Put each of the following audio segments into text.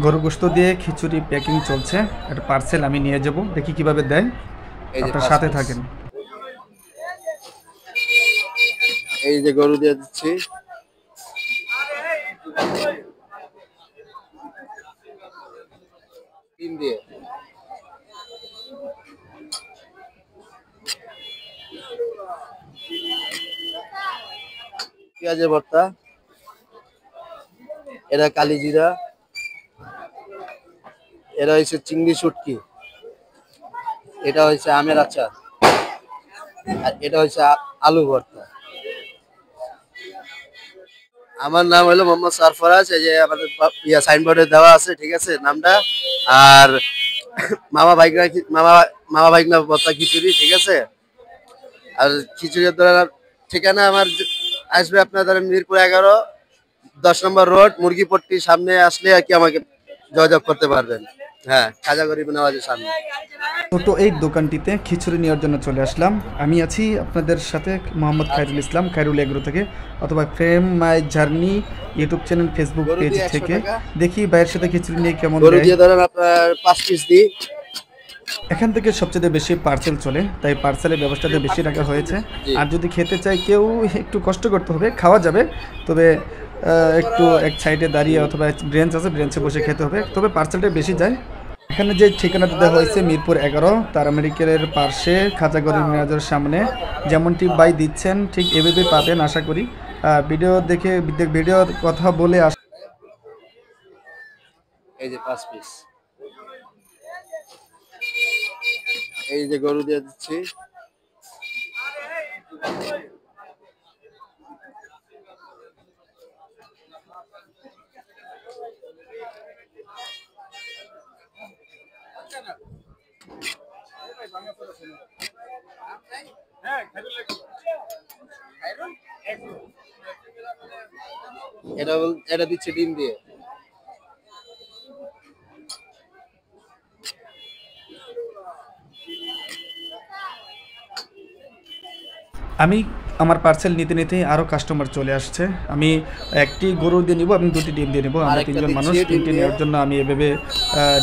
গরু গোশত দিয়ে খিচুড়ি প্যাকিং চলছে। একটা পার্সেল আমি নিয়ে যাব, দেখি কিভাবে দেয়। এই যে আপনার পাঁচ সাথে পিস, থাকেন। এই যে গরু দিয়ে দিচ্ছি। ডিম দিয়ে, পেঁয়াজের ভর্তা, এরা কালিজিরা, এরা হচ্ছে চিংড়ি শুটকি, এটা হচ্ছে আমের আচার, আর এটা হচ্ছে আলু ভর্তা। আমার নাম হলো মোহাম্মদ সরফরাজ। এই যে আমাদের সাইনবোর্ডে দেওয়া আছে, ঠিক আছে নামটা। আর মামা ভাইগনা মামা মামা ভাইগনা ভর্তা খিচুড়ি, ঠিক আছে। আর খিচুড়ির ধরেন ঠিকানা আমার আসবে আপনার ধরেন মিরপুর 11, 10 নম্বর রোড, মুরগিপট্টির সামনে আসলে আর কি আমাকে যোগাযোগ করতে পারবেন। হ্যাঁ, খাজা গরিব নওয়াজের সামনে। ছোট এই দোকানটিতে খিচুড়ি নেওয়ার জন্য চলে আসলাম। আমি আছি আপনাদের সাথে মোহাম্মদ খায়রুল ইসলাম, খায়রুল এগ্রো থেকে, অথবা frame my journey YouTube channel, Facebook গরু পেজ দিয়ে 100 থেকে। টাকা দেখি ভাইয়ের সাথে খিচুড়ি নিয়ে কেমন গরু দেয়। দিয়ে ধরেন আপনার 5 পিস দিই। এখান থেকে সবচেয়ে বেশি পার্সেল চলে, তাই পার্সেলের ব্যবস্থাটা বেশি রাখা হয়েছে। জি, আর যদি খেতে চাই কেউ, একটু কষ্ট করতে হবে, খাওয়া যাবে, তবে একটু এক সাইডে দাঁড়িয়ে অথবা ব্রেঞ্চ আছে, ব্রেঞ্চে বসে খেতে হবে, তবে পার্সেলটা বেশি যায়। এখানে যে ঠিকানাটা দেওয়া হয়েছে মিরপুর 11 তারা মেডিকেলের পাশে, খাজা গরিব নওয়াজের সামনে। যেমনটি বাই দিচ্ছেন ঠিক এভাবে পাবেন আশা করি। ভিডিও দেখে, ভিডিওর কথা বলে এই যে 5 পিস, এই যে গরু দিয়ে দিচ্ছি। এটা দিচ্ছি ডিম দিয়ে। আমি আমার পার্সেল নিতে নিতেই আরও কাস্টমার চলে আসছে। আমি একটি গরু দিয়ে নিব, আমি দুটি ডিম দিয়ে নিব। আমরা আরেকটা তিনজন দিচ্ছি মানুষ, ডিম তিনটি দিয়ে। নেওয়ার জন্য আমি এভাবে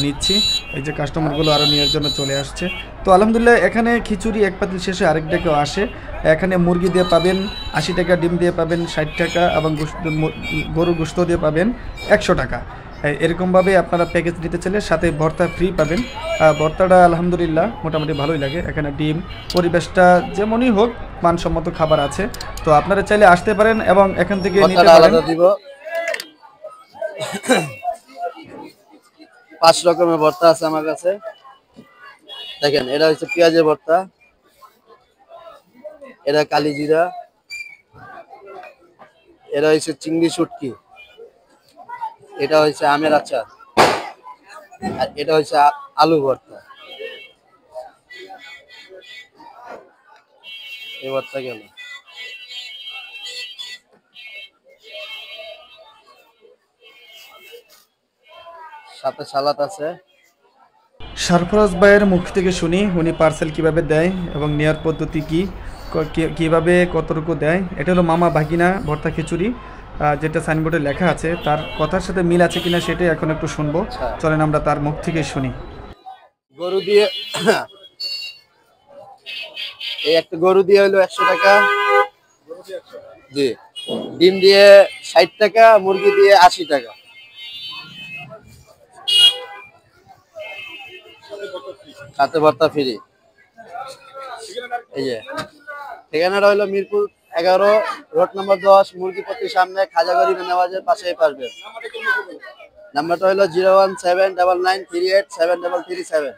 নিচ্ছি। এই যে কাস্টমারগুলো আরও নেওয়ার জন্য চলে আসছে। তো আলহামদুলিল্লাহ, এখানে খিচুড়ি এক পাতিল শেষে আরেকটা কেউ আসে। এখানে মুরগি দিয়ে পাবেন 80 টাকা, ডিম দিয়ে পাবেন 60 টাকা, এবং গরুর গোশত দিয়ে পাবেন 100 টাকা। এরকমভাবে আপনারা প্যাকেজ নিতে চাইলে সাথে ভর্তা ফ্রি পাবেন। ভর্তাটা আলহামদুলিল্লাহ মোটামুটি ভালোই লাগে। এখানে ডিম, পরিবেশটা যেমনই হোক, মানসম্মত খাবার আছে। তো আপনারা চাইলে আসতে পারেন এবং এখান থেকে নিতে ভর্তাটা পারেন। আলাদা দিব। 5 রকমের ভর্তা আছে আমার কাছে। দেখেন, এটা হচ্ছে পেঁয়াজের ভর্তা, এটা কালিজিরা, এটা হচ্ছে চিংড়ি শুটকি, এটা হচ্ছে আমের আচার, আর এটা হচ্ছে আলু ভর্তা। এই ভর্তা গেল। সাথে সালাদ আছে। সরফরাজ ভাইয়ের মুখ থেকে শুনি উনি পার্সেল কিভাবে দেয় এবং নেয়ার পদ্ধতি কি, কিভাবে কতটুকু দেয়। এটা হলো মামা ভাগিনা ভর্তা খিচুড়ি, যেটা সাইনবোর্ডে লেখা আছে। তার কথার সাথে মিল আছে কিনা সেটাই এখন একটু শুনবো। আচ্ছা, চলেন আমরা তার মুখ থেকে শুনি। গরু দিয়ে এই একটা গরু দিয়ে হলো 100 টাকা। জি, ডিম দিয়ে 60 টাকা, মুরগি দিয়ে 80 টাকা। সাথে ভর্তা ফ্রি। এই যে ঠিকানাটা হলো মিরপুর 11, রোড নম্বর 10, মুরগিপট্টির সামনে, খাজা গরিব নওয়াজের পাশেই পারবেন। নাম্বারটা হলো 01799387337।